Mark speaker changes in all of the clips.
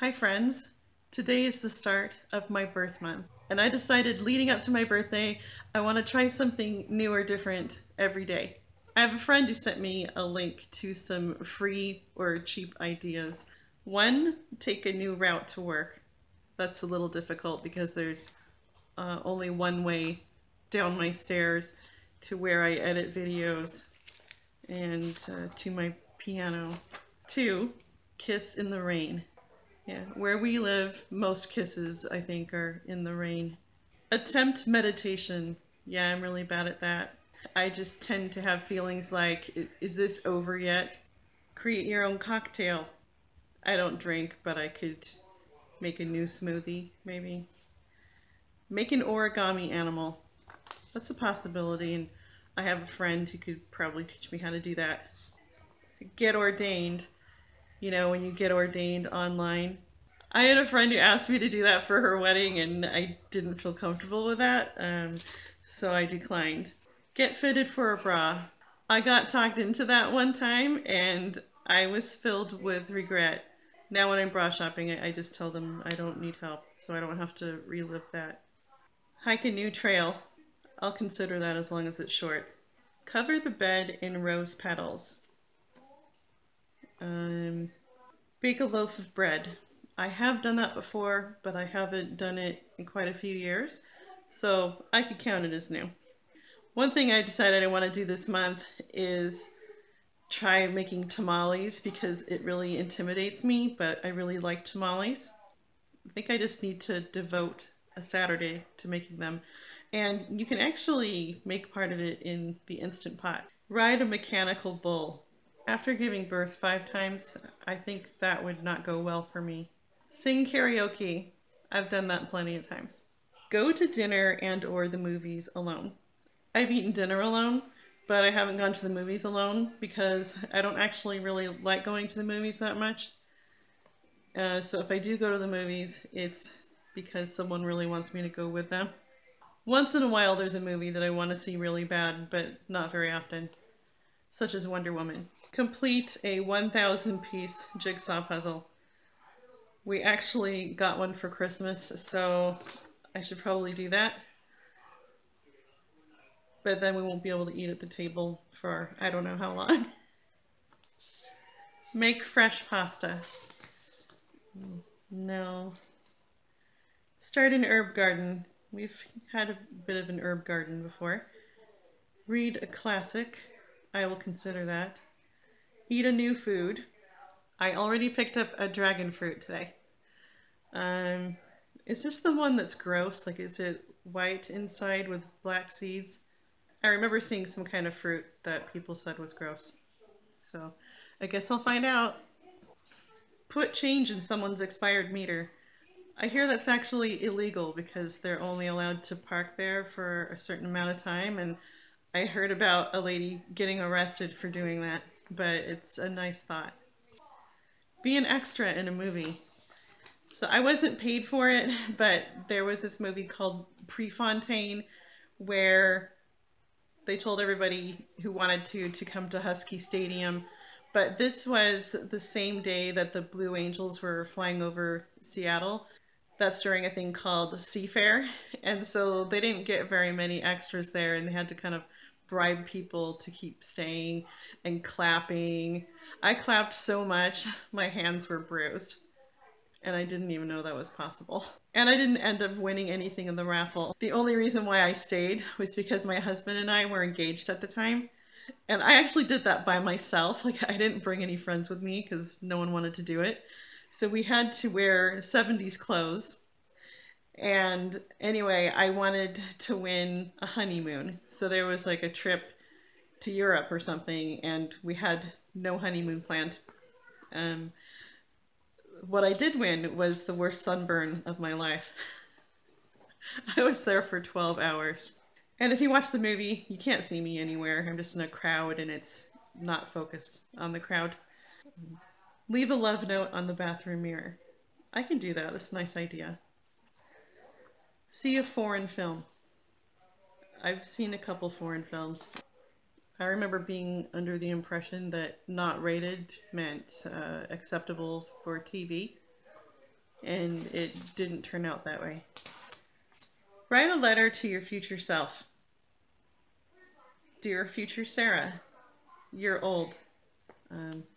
Speaker 1: Hi friends! Today is the start of my birth month, and I decided leading up to my birthday I want to try something new or different every day. I have a friend who sent me a link to some free or cheap ideas. One, take a new route to work. That's a little difficult because there's only one way down my stairs to where I edit videos and to my piano. Two, kiss in the rain. Yeah, where we live, most kisses, I think, are in the rain. Attempt meditation. Yeah, I'm really bad at that. I just tend to have feelings like, is this over yet? Create your own cocktail. I don't drink, but I could make a new smoothie, maybe. Make an origami animal. That's a possibility, and I have a friend who could probably teach me how to do that. Get ordained. You know, when you get ordained online. I had a friend who asked me to do that for her wedding, and I didn't feel comfortable with that, so I declined. Get fitted for a bra. I got talked into that one time, and I was filled with regret. Now when I'm bra shopping, I just tell them I don't need help, so I don't have to relive that. Hike a new trail. I'll consider that as long as it's short. Cover the bed in rose petals. Bake a loaf of bread. I have done that before, but I haven't done it in quite a few years, so I could count it as new. One thing I decided I want to do this month is try making tamales because it really intimidates me, but I really like tamales. I think I just need to devote a Saturday to making them. And you can actually make part of it in the Instant Pot. Ride a mechanical bull. After giving birth 5 times, I think that would not go well for me. Sing karaoke. I've done that plenty of times. Go to dinner and or the movies alone. I've eaten dinner alone, but I haven't gone to the movies alone because I don't actually really like going to the movies that much. So if I do go to the movies, it's because someone really wants me to go with them. Once in a while there's a movie that I want to see really bad, but not very often, such as Wonder Woman. Complete a 1,000-piece jigsaw puzzle. We actually got one for Christmas, so I should probably do that. But then we won't be able to eat at the table for I don't know how long. Make fresh pasta. No. Start an herb garden. We've had a bit of an herb garden before. Read a classic. I will consider that. Eat a new food. I already picked up a dragon fruit today. Is this the one that's gross? Like, is it white inside with black seeds? I remember seeing some kind of fruit that people said was gross. So, I guess I'll find out. Put change in someone's expired meter. I hear that's actually illegal because they're only allowed to park there for a certain amount of time, and I heard about a lady getting arrested for doing that, but it's a nice thought. Be an extra in a movie. So I wasn't paid for it, but there was this movie called Prefontaine where they told everybody who wanted to come to Husky Stadium. But this was the same day that the Blue Angels were flying over Seattle. That's during a thing called Seafair. And so they didn't get very many extras there, and they had to kind of bribe people to keep staying and clapping. I clapped so much, my hands were bruised. And I didn't even know that was possible. And I didn't end up winning anything in the raffle. The only reason why I stayed was because my husband and I were engaged at the time. And I actually did that by myself. Like, I didn't bring any friends with me because no one wanted to do it. So we had to wear 70s clothes. And anyway, I wanted to win a honeymoon. So there was like a trip to Europe or something, and we had no honeymoon planned. What I did win was the worst sunburn of my life. I was there for 12 hours. And if you watch the movie, you can't see me anywhere. I'm just in a crowd and it's not focused on the crowd. Leave a love note on the bathroom mirror. I can do that. That's a nice idea. See a foreign film. I've seen a couple foreign films. I remember being under the impression that not rated meant acceptable for TV. and it didn't turn out that way. Write a letter to your future self. Dear future Sarah, you're old.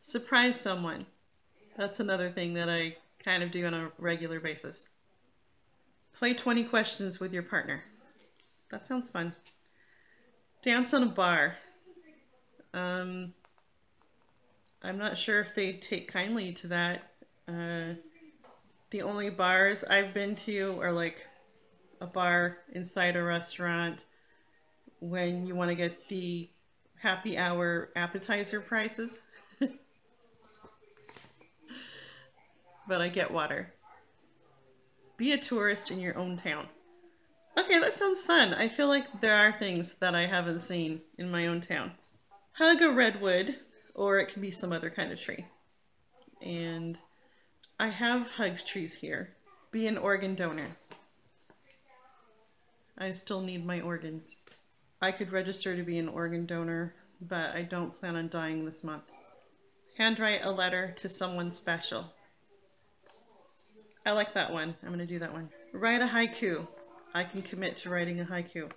Speaker 1: Surprise someone. That's another thing that I kind of do on a regular basis. Play 20 questions with your partner. That sounds fun. Dance on a bar. I'm not sure if they take kindly to that. The only bars I've been to are like a bar inside a restaurant when you want to get the happy hour appetizer prices. But I get water. Be a tourist in your own town. Okay, that sounds fun. I feel like there are things that I haven't seen in my own town. Hug a redwood, or it can be some other kind of tree. And I have hugged trees here. Be an organ donor. I still need my organs. I could register to be an organ donor, but I don't plan on dying this month. Handwrite a letter to someone special. I like that one. I'm going to do that one. Write a haiku. I can commit to writing a haiku.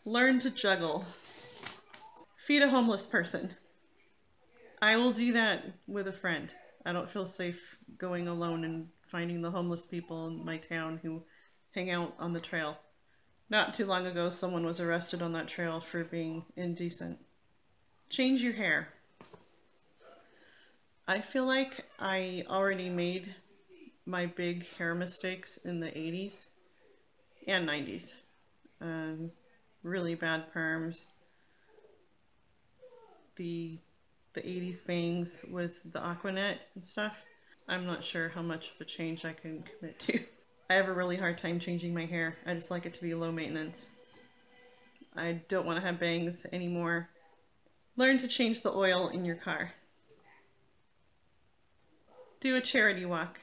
Speaker 1: Learn to juggle. Feed a homeless person. I will do that with a friend. I don't feel safe going alone and finding the homeless people in my town who hang out on the trail. Not too long ago, someone was arrested on that trail for being indecent. Change your hair. I feel like I already made my big hair mistakes in the 80s and 90s. Really bad perms. The 80s bangs with the Aquanet and stuff. I'm not sure how much of a change I can commit to. I have a really hard time changing my hair. I just like it to be low maintenance. I don't want to have bangs anymore. Learn to change the oil in your car. Do a charity walk.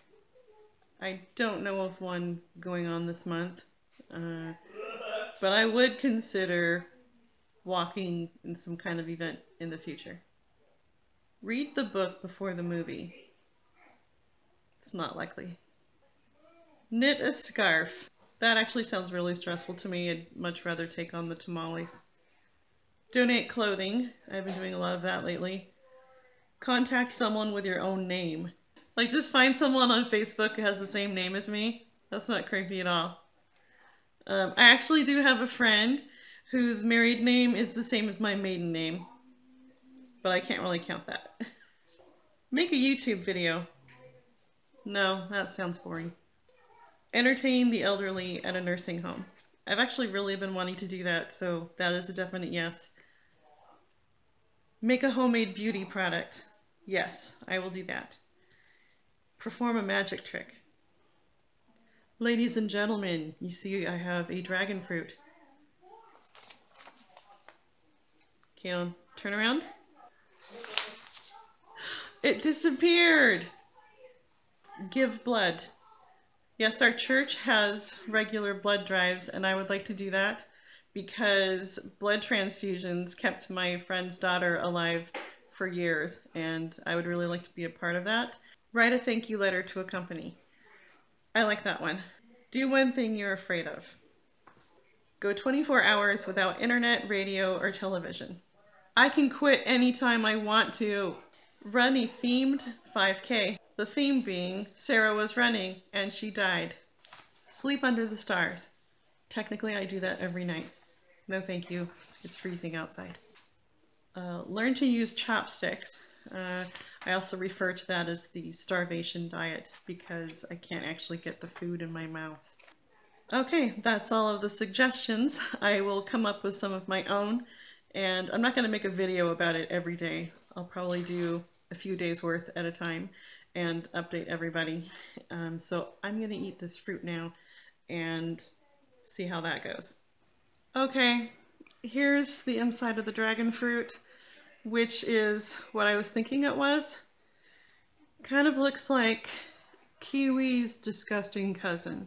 Speaker 1: I don't know of one going on this month, but I would consider walking in some kind of event in the future. Read the book before the movie. It's not likely. Knit a scarf. That actually sounds really stressful to me. I'd much rather take on the tamales. Donate clothing. I've been doing a lot of that lately. Contact someone with your own name. Like, just find someone on Facebook who has the same name as me. That's not creepy at all. I actually do have a friend whose married name is the same as my maiden name, but I can't really count that. Make a YouTube video. No, that sounds boring. Entertain the elderly at a nursing home. I've actually really been wanting to do that, so that is a definite yes. Make a homemade beauty product. Yes, I will do that. Perform a magic trick. Ladies and gentlemen, you see I have a dragon fruit. Okay, now turn around. It disappeared! Give blood. Yes, our church has regular blood drives, and I would like to do that because blood transfusions kept my friend's daughter alive for years, and I would really like to be a part of that. Write a thank you letter to a company. I like that one. Do one thing you're afraid of. Go 24 hours without internet, radio, or television. I can quit anytime I want to. Run a themed 5K. The theme being Sarah was running and she died. Sleep under the stars. Technically, I do that every night. No thank you. It's freezing outside. Learn to use chopsticks. I also refer to that as the starvation diet because I can't actually get the food in my mouth. Okay, that's all of the suggestions. I will come up with some of my own, and I'm not going to make a video about it every day. I'll probably do a few days worth at a time and update everybody. So I'm going to eat this fruit now and see how that goes. Okay, here's the inside of the dragon fruit, which is what I was thinking it was. Kind of looks like kiwi's disgusting cousin.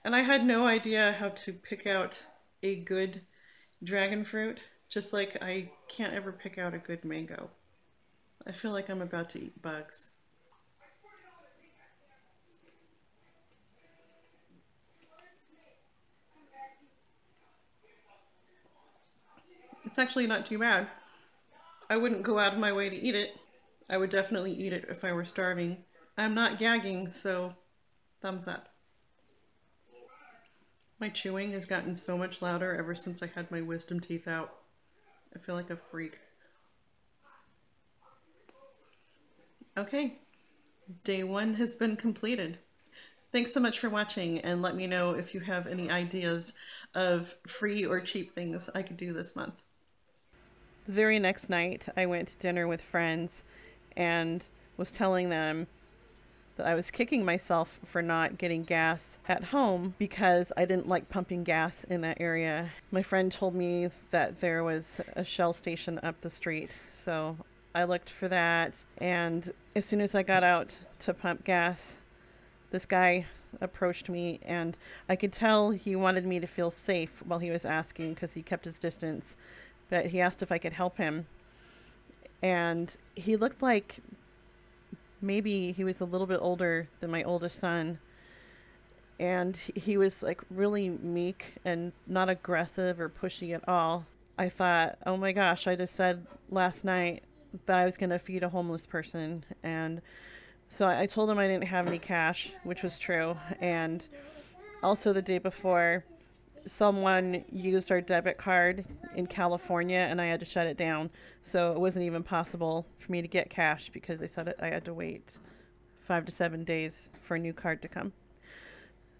Speaker 1: And I had no idea how to pick out a good dragon fruit, just like I can't ever pick out a good mango. I feel like I'm about to eat bugs. It's actually not too bad. I wouldn't go out of my way to eat it. I would definitely eat it if I were starving. I'm not gagging, so thumbs up. My chewing has gotten so much louder ever since I had my wisdom teeth out. I feel like a freak. Okay, day 1 has been completed. Thanks so much for watching, and let me know if you have any ideas of free or cheap things I could do this month. The very next night, I went to dinner with friends and was telling them that I was kicking myself for not getting gas at home because I didn't like pumping gas in that area. My friend told me that there was a Shell station up the street, so I looked for that, and as soon as I got out to pump gas, this guy approached me, and I could tell he wanted me to feel safe while he was asking because he kept his distance, but he asked if I could help him. And he looked like maybe he was a little bit older than my oldest son, and he was like really meek and not aggressive or pushy at all. I thought, oh my gosh, I just said last night that I was going to feed a homeless person, and so I told him I didn't have any cash, which was true. And also the day before, someone used our debit card in California and I had to shut it down. So it wasn't even possible for me to get cash because they said I had to wait 5 to 7 days for a new card to come.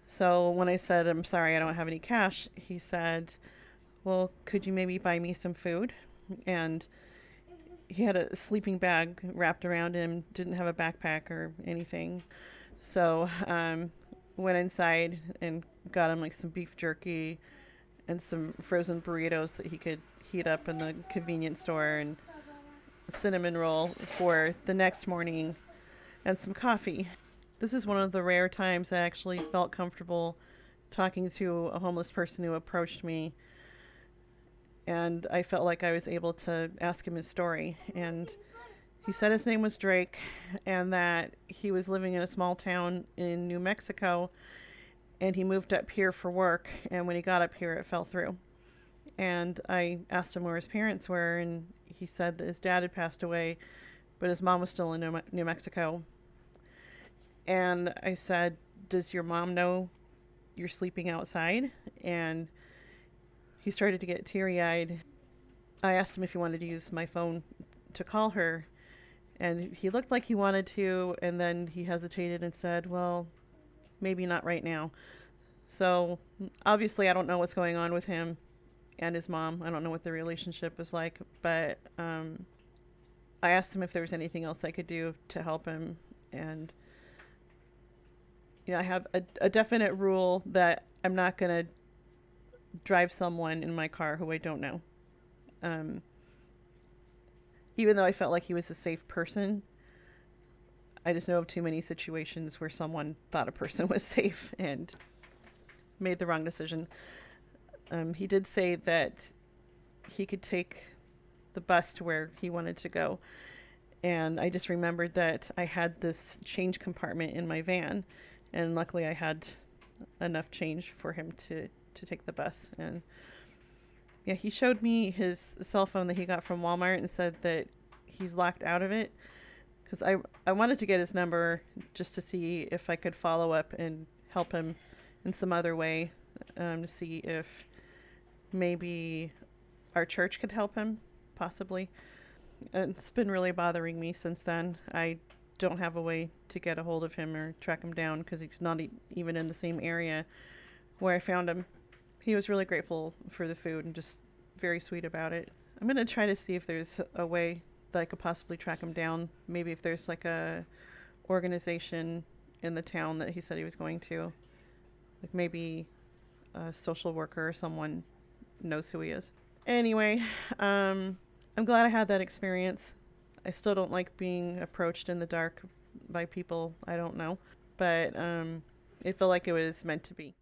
Speaker 1: So when I said, I'm sorry, I don't have any cash, he said, well, could you maybe buy me some food? And he had a sleeping bag wrapped around him, didn't have a backpack or anything. So went inside and got him like some beef jerky and some frozen burritos that he could heat up in the convenience store, and a cinnamon roll for the next morning, and some coffee. This is one of the rare times I actually felt comfortable talking to a homeless person who approached me, and I felt like I was able to ask him his story. And he said his name was Drake and that he was living in a small town in New Mexico, and he moved up here for work, and when he got up here it fell through. And I asked him where his parents were, and he said that his dad had passed away, but his mom was still in New Mexico. And I said, does your mom know you're sleeping outside? And he started to get teary-eyed. I asked him if he wanted to use my phone to call her, and he looked like he wanted to, and then he hesitated and said, well, maybe not right now. So obviously I don't know what's going on with him and his mom. I don't know what their relationship was like, but I asked him if there was anything else I could do to help him. And I have a definite rule that I'm not going to drive someone in my car who I don't know. Even though I felt like he was a safe person, I just know of too many situations where someone thought a person was safe and made the wrong decision. He did say that he could take the bus to where he wanted to go. And I just remembered that I had this change compartment in my van, and luckily I had enough change for him to take the bus. And yeah, he showed me his cell phone that he got from Walmart and said that he's locked out of it, because I wanted to get his number just to see if I could follow up and help him in some other way, to see if maybe our church could help him, possibly. And it's been really bothering me since then. I don't have a way to get a hold of him or track him down because he's not even in the same area where I found him. He was really grateful for the food and just very sweet about it. I'm going to try to see if there's a way that I could possibly track him down. Maybe if there's like a organization in the town that he said he was going to. Like maybe a social worker or someone knows who he is. Anyway, I'm glad I had that experience. I still don't like being approached in the dark by people I don't know, but it felt like it was meant to be.